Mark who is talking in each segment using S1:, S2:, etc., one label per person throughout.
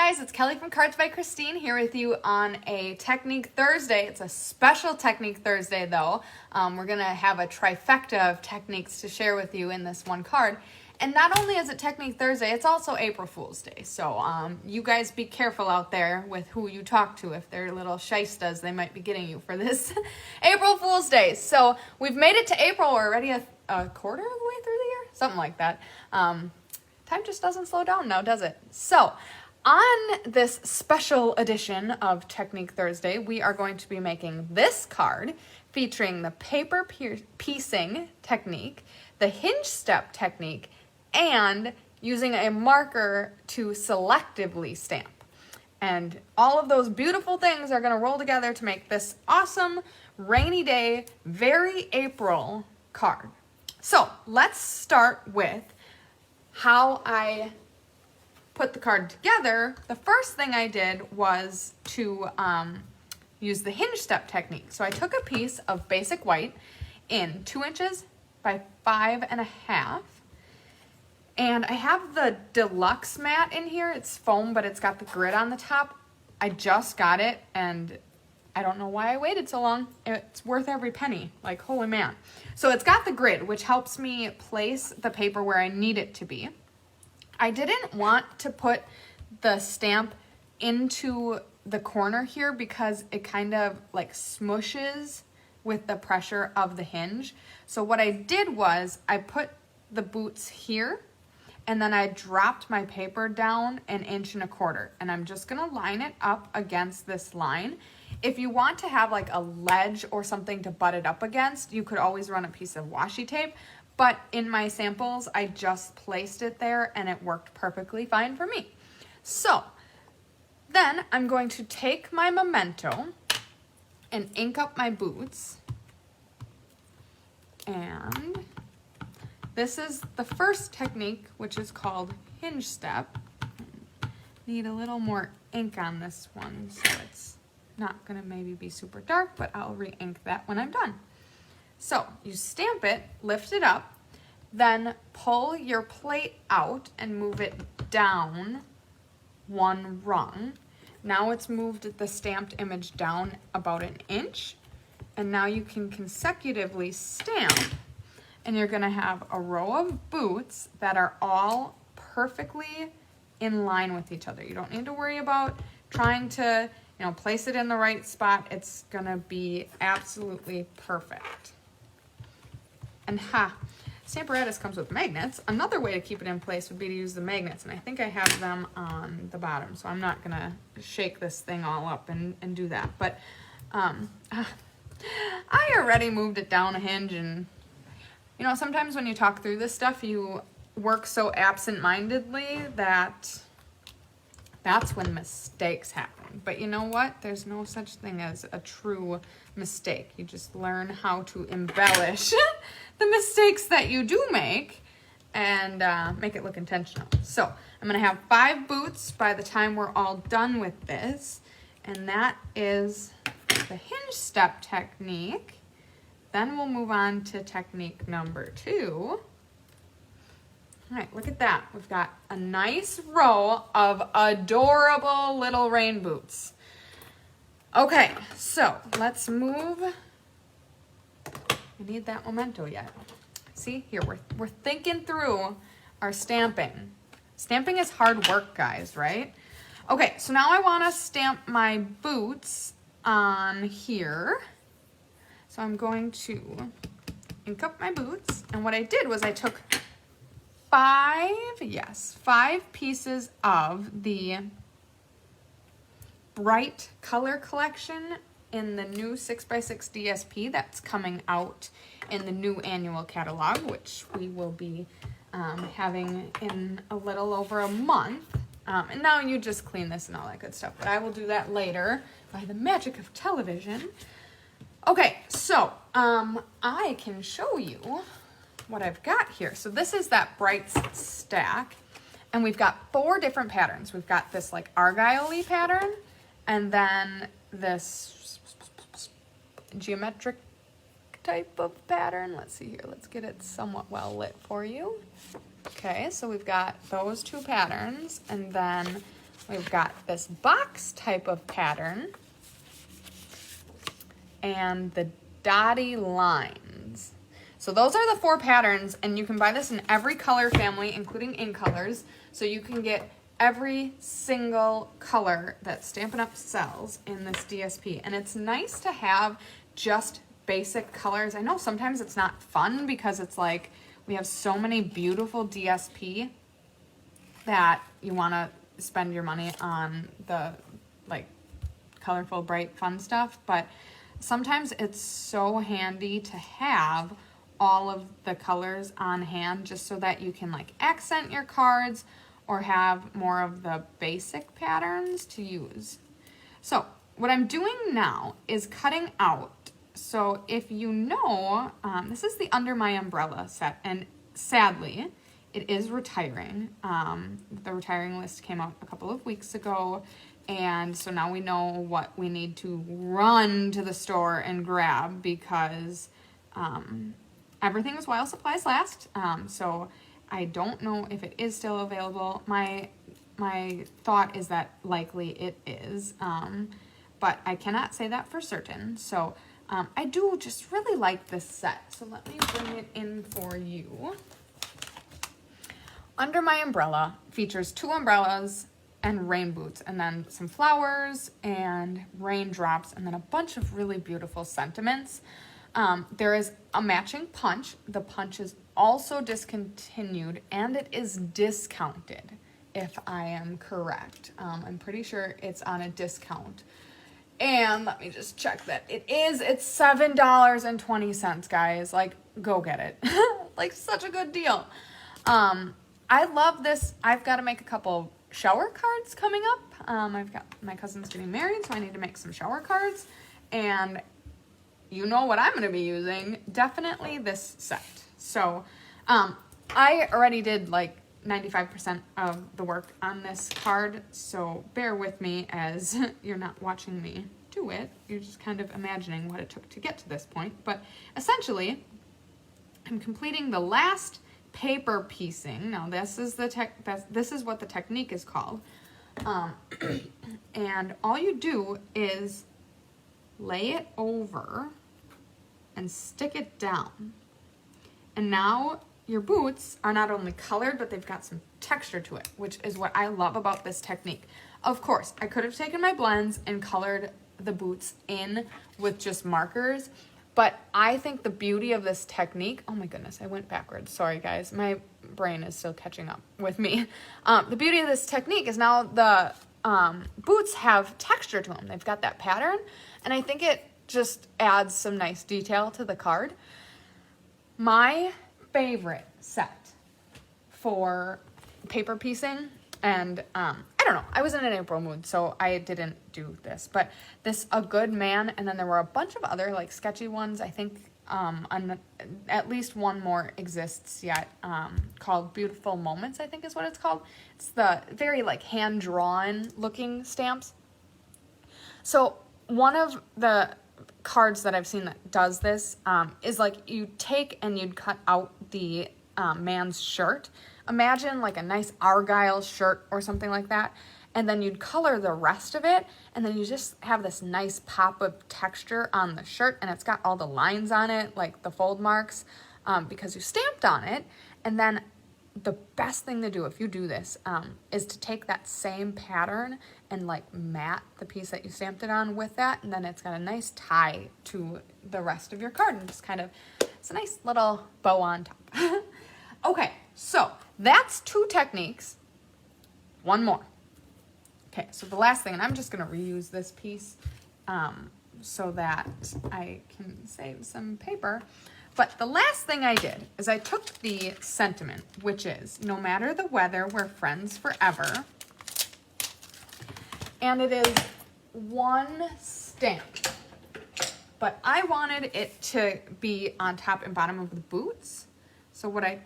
S1: guys, it's Kelly from Cards by Christine here with you on a Technique Thursday. It's a special Technique Thursday though. We're going to have a trifecta of techniques to share with you in this one card. And not only is it Technique Thursday, it's also April Fool's Day. So you guys be careful out there with who you talk to. If they're little shystas, they might be getting you for this April Fool's Day. So we've made it to April. We're already a quarter of the way through the year. Something like that. Time just doesn't slow down now, does it? So on this special edition of Technique Thursday, we are going to be making this card featuring the paper piecing technique, the hinge step technique, and using a marker to selectively stamp. And all of those beautiful things are going to roll together to make this awesome rainy day, very April card. So let's start with how I put the card together. The first thing I did was to use the hinge step technique. So I took a piece of basic white in 2 inches by 5.5, and I have the deluxe mat in here. It's foam, but it's got the grid on the top. I just got it, and I don't know why I waited so long. It's worth every penny, like holy man. So it's got the grid, which helps me place the paper where I need it to be. I didn't want to put the stamp into the corner here because it kind of like smushes with the pressure of the hinge. So what I did was I put the boots here, and then I dropped my paper down 1.25 inches, and I'm just gonna line it up against this line. If you want to have like a ledge or something to butt it up against, you could always run a piece of washi tape. But in my samples, I just placed it there and it worked perfectly fine for me. So then I'm going to take my memento and ink up my boots. And this is the first technique, which is called hinge step. Need a little more ink on this one, so it's not gonna maybe be super dark, but I'll re-ink that when I'm done. So you stamp it, lift it up, then pull your plate out and move it down 1 rung. Now it's moved the stamped image down about 1 inch, and now you can consecutively stamp, and you're gonna have a row of boots that are all perfectly in line with each other. You don't need to worry about trying to, place it in the right spot. It's gonna be absolutely perfect. And Stamparatus comes with magnets. Another way to keep it in place would be to use the magnets, and I think I have them on the bottom, so I'm not gonna shake this thing all up and do that. But I already moved it down a hinge, and sometimes when you talk through this stuff, you work so absent-mindedly that that's when mistakes happen. But you know what? There's no such thing as a true mistake. You just learn how to embellish the mistakes that you do make and make it look intentional. So I'm gonna have 5 boots by the time we're all done with this, and that is the hinge step technique. Then we'll move on to technique number 2. All right, look at that. We've got a nice row of adorable little rain boots. Okay, so let's move. I need that memento yet. See, here, we're thinking through our stamping. Stamping is hard work, guys, right? Okay, so now I want to stamp my boots on here. So I'm going to ink up my boots. And what I did was I took 5 pieces of the bright color collection in the new 6x6 DSP that's coming out in the new annual catalog, which we will be having in a little over a month. And now you just clean this and all that good stuff, but I will do that later by the magic of television. Okay, so I can show you what I've got here. So this is that bright stack, and we've got 4 different patterns. We've got this like argyle-y pattern, and then this geometric type of pattern. Let's see here, let's get it somewhat well lit for you. Okay, so we've got those 2 patterns, and then We've got this box type of pattern and the dotty lines. So those are the 4 patterns, and you can buy this in every color family, including in colors. So you can get every single color that Stampin' Up! Sells in this DSP. And it's nice to have just basic colors. I know sometimes it's not fun because it's like we have so many beautiful DSP that you want to spend your money on the like colorful, bright, fun stuff. But sometimes it's so handy to have all of the colors on hand just so that you can like accent your cards or have more of the basic patterns to use. So what I'm doing now is cutting out. So if you know, this is the Under My Umbrella set, and sadly, it is retiring. The retiring list came out a couple of weeks ago, and so now we know what we need to run to the store and grab because everything is while supplies last. So I don't know if it is still available. My thought is that likely it is, but I cannot say that for certain. So I do just really like this set. So let me bring it in for you. Under My Umbrella features 2 umbrellas and rain boots, and then some flowers and raindrops, and then a bunch of really beautiful sentiments. There is a matching punch. The punch is also discontinued, and it is discounted, if I am correct. I'm pretty sure it's on a discount. And let me just check that. It's $7.20, guys. Like, go get it. Like, such a good deal. I love this. I've got to make a couple shower cards coming up. I've got my cousin's getting married, so I need to make some shower cards. And you know what I'm going to be using? Definitely this set. So I already did like 95% of the work on this card, so bear with me as you're not watching me do it. You're just kind of imagining what it took to get to this point. But essentially, I'm completing the last paper piecing. Now this is this is what the technique is called. And all you do is lay it over and stick it down. And now your boots are not only colored, but they've got some texture to it, which is what I love about this technique. Of course, I could have taken my blends and colored the boots in with just markers, but I think the beauty of this technique, oh my goodness, I went backwards. Sorry guys, my brain is still catching up with me. The beauty of this technique is now the boots have texture to them. They've got that pattern, and I think it just adds some nice detail to the card. My favorite set for paper piecing, and I don't know, I was in an April mood, so I didn't do this, but this A Good Man, and then there were a bunch of other like sketchy ones. I think at least one more exists yet, called Beautiful Moments, I think is what it's called. It's the very like hand-drawn looking stamps. So one of the cards that I've seen that does this is like you take and you'd cut out the man's shirt. Imagine like a nice Argyle shirt or something like that, and then you'd color the rest of it, and then you just have this nice pop of texture on the shirt, and it's got all the lines on it, like the fold marks, because you stamped on it. And then the best thing to do if you do this is to take that same pattern and like mat the piece that you stamped it on with that, and then it's got a nice tie to the rest of your card, and just kind of, it's a nice little bow on top. Okay, so that's 2 techniques. One more. Okay, so the last thing, and I'm just going to reuse this piece so that I can save some paper. But the last thing I did is I took the sentiment, which is, no matter the weather, we're friends forever. And it is 1 stamp. But I wanted it to be on top and bottom of the boots. So what I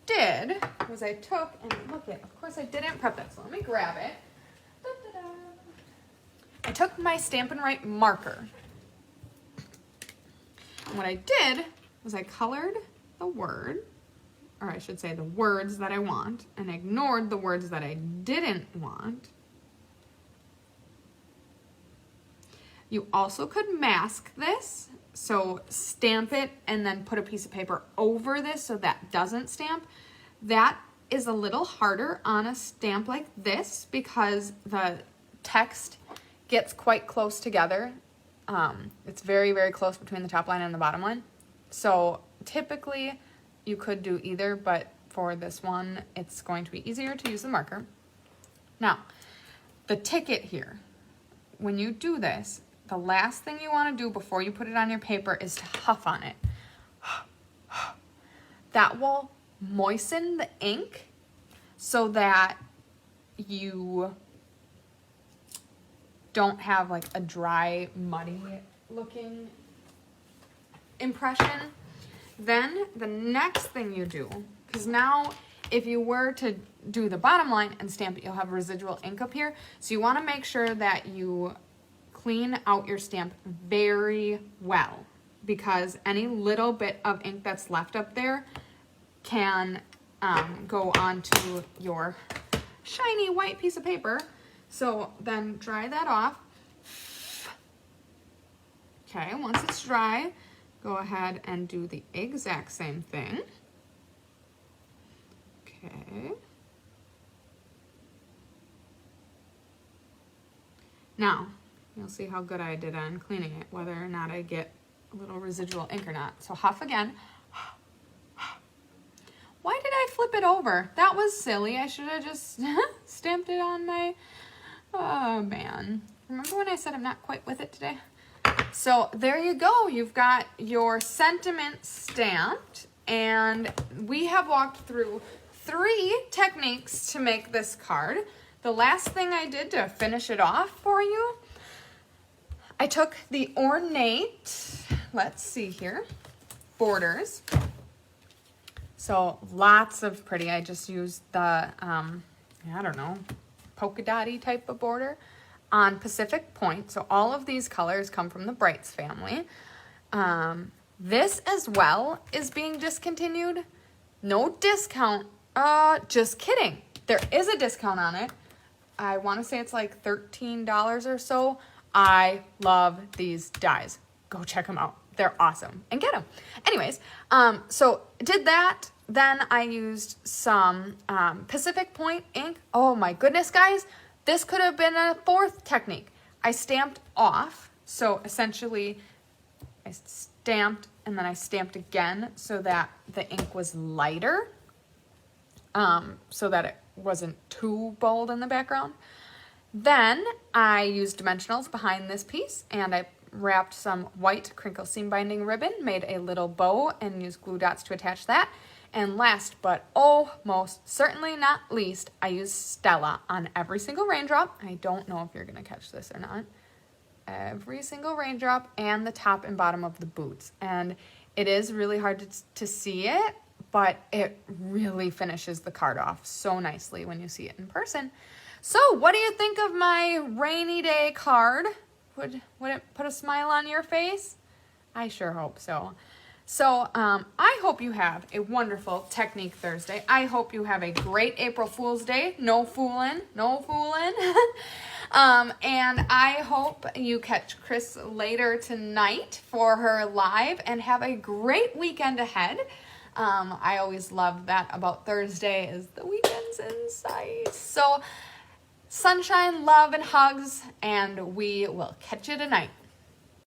S1: did was I took, and look it, of course I didn't prep that, so let me grab it. Da-da-da. I took my Stampin' Write marker. And what I did was I colored the word, or I should say the words that I want, and ignored the words that I didn't want. You also could mask this, so stamp it and then put a piece of paper over this so that doesn't stamp. That is a little harder on a stamp like this because the text gets quite close together. It's very, very close between the top line and the bottom line. So typically you could do either, but for this one, it's going to be easier to use the marker. Now, the ticket here, when you do this, the last thing you want to do before you put it on your paper is to huff on it. That will moisten the ink so that you don't have like a dry, muddy looking impression. Then the next thing you do, because now if you were to do the bottom line and stamp it, you'll have residual ink up here. So you want to make sure that you clean out your stamp very well, because any little bit of ink that's left up there can go onto your shiny white piece of paper. So then dry that off. Okay, once it's dry, go ahead and do the exact same thing. Okay. Now, you'll see how good I did on cleaning it, whether or not I get a little residual ink or not. So huff again. Why did I flip it over? That was silly. I should have just stamped it on my... Oh, man. Remember when I said I'm not quite with it today? So there you go. You've got your sentiment stamped, and we have walked through 3 techniques to make this card. The last thing I did to finish it off for you, I took the ornate, let's see here, borders. So lots of pretty. I just used the, I don't know, polka dotty type of border on Pacific Point. So all of these colors come from the Brights family. This as well is being discontinued. No discount. Just kidding. There is a discount on it. I want to say it's like $13 or so. I love these dies. Go check them out. They're awesome. And get them. Anyways, so did that. Then I used some Pacific Point ink. Oh my goodness, guys. This could have been a 4th technique. I stamped off. So essentially, I stamped and then I stamped again so that the ink was lighter. So that it wasn't too bold in the background. Then I used dimensionals behind this piece, and I wrapped some white crinkle seam binding ribbon, made a little bow, and used glue dots to attach that. And last but most certainly not least, I used Stella on every single raindrop. I don't know if you're going to catch this or not. Every single raindrop and the top and bottom of the boots. And it is really hard to see it, but it really finishes the card off so nicely when you see it in person. So what do you think of my rainy day card? Would it put a smile on your face? I sure hope so. So I hope you have a wonderful Technique Thursday. I hope you have a great April Fool's Day. No fooling, no fooling. And I hope you catch Chris later tonight for her live and have a great weekend ahead. I always love that about Thursday is the weekend's in sight. So sunshine, love, and hugs, and we will catch you tonight.